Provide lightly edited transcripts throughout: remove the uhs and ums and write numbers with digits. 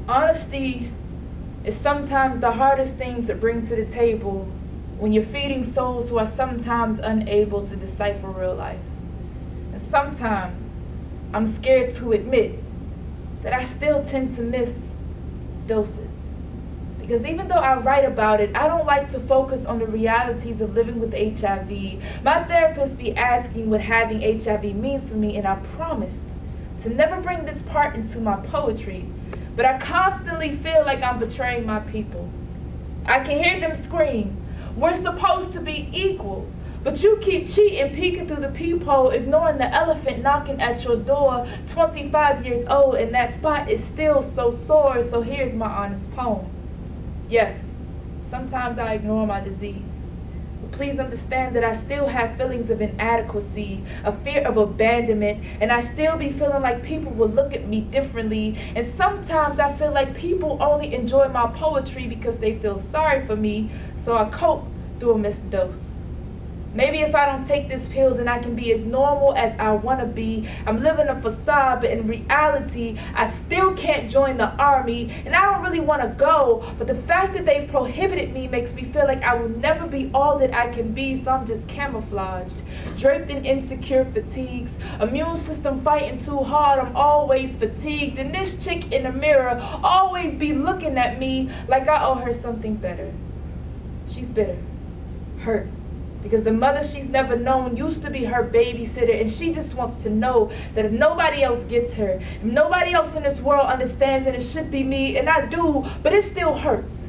Honesty is sometimes the hardest thing to bring to the table when you're feeding souls who are sometimes unable to decipher real life. And sometimes I'm scared to admit that I still tend to miss doses. Because even though I write about it, I don't like to focus on the realities of living with HIV. My therapist be asking what having HIV means for me, and I promised to never bring this part into my poetry. But I constantly feel like I'm betraying my people. I can hear them scream, "We're supposed to be equal." But you keep cheating, peeking through the peephole, ignoring the elephant knocking at your door, 25 years old, and that spot is still so sore. So here's my honest poem. Yes, sometimes I ignore my disease. But please understand that I still have feelings of inadequacy, a fear of abandonment, and I still be feeling like people will look at me differently. And sometimes I feel like people only enjoy my poetry because they feel sorry for me, so I cope through a missed dose. Maybe if I don't take this pill, then I can be as normal as I want to be. I'm living a facade, but in reality, I still can't join the army, and I don't really want to go. But the fact that they've prohibited me makes me feel like I will never be all that I can be, so I'm just camouflaged, draped in insecure fatigues, immune system fighting too hard, I'm always fatigued, and this chick in the mirror always be looking at me like I owe her something better. She's bitter, hurt, because the mother she's never known used to be her babysitter, and she just wants to know that if nobody else gets her, if nobody else in this world understands it, it should be me, and I do, but it still hurts.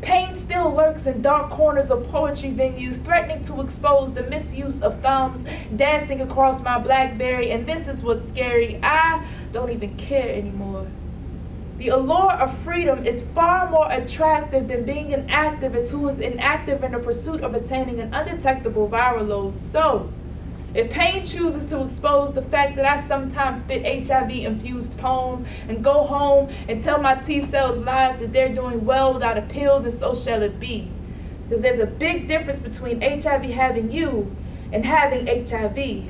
Pain still lurks in dark corners of poetry venues, threatening to expose the misuse of thumbs dancing across my BlackBerry, and this is what's scary. I don't even care anymore. The allure of freedom is far more attractive than being an activist who is inactive in the pursuit of attaining an undetectable viral load. So, if pain chooses to expose the fact that I sometimes spit HIV-infused poems and go home and tell my T-cells lies that they're doing well without a pill, then so shall it be. Because there's a big difference between HIV having you and having HIV.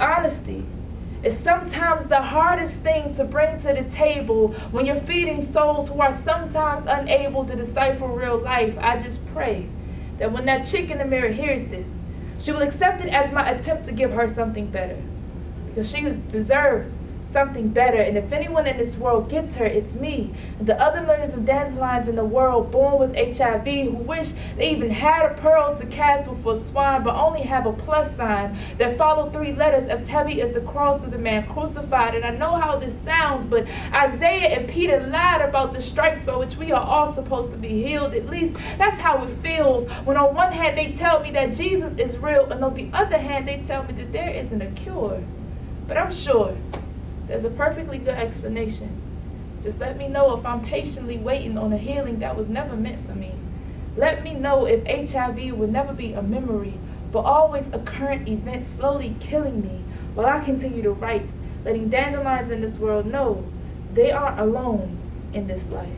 Honesty is sometimes the hardest thing to bring to the table when you're feeding souls who are sometimes unable to decipher real life. I just pray that when that chick in the mirror hears this, she will accept it as my attempt to give her something better. Because she deserves something better, and if anyone in this world gets her, it's me. And the other millions of dandelions in the world born with HIV who wish they even had a pearl to cast before swine, but only have a plus sign that follow 3 letters as heavy as the cross of the man crucified. And I know how this sounds, but Isaiah and Peter lied about the stripes by which we are all supposed to be healed. At least that's how it feels when on one hand they tell me that Jesus is real, and on the other hand they tell me that there isn't a cure. But I'm sure there's a perfectly good explanation. Just let me know if I'm patiently waiting on a healing that was never meant for me. Let me know if HIV will never be a memory, but always a current event slowly killing me while I continue to write, letting dandelions in this world know they aren't alone in this life.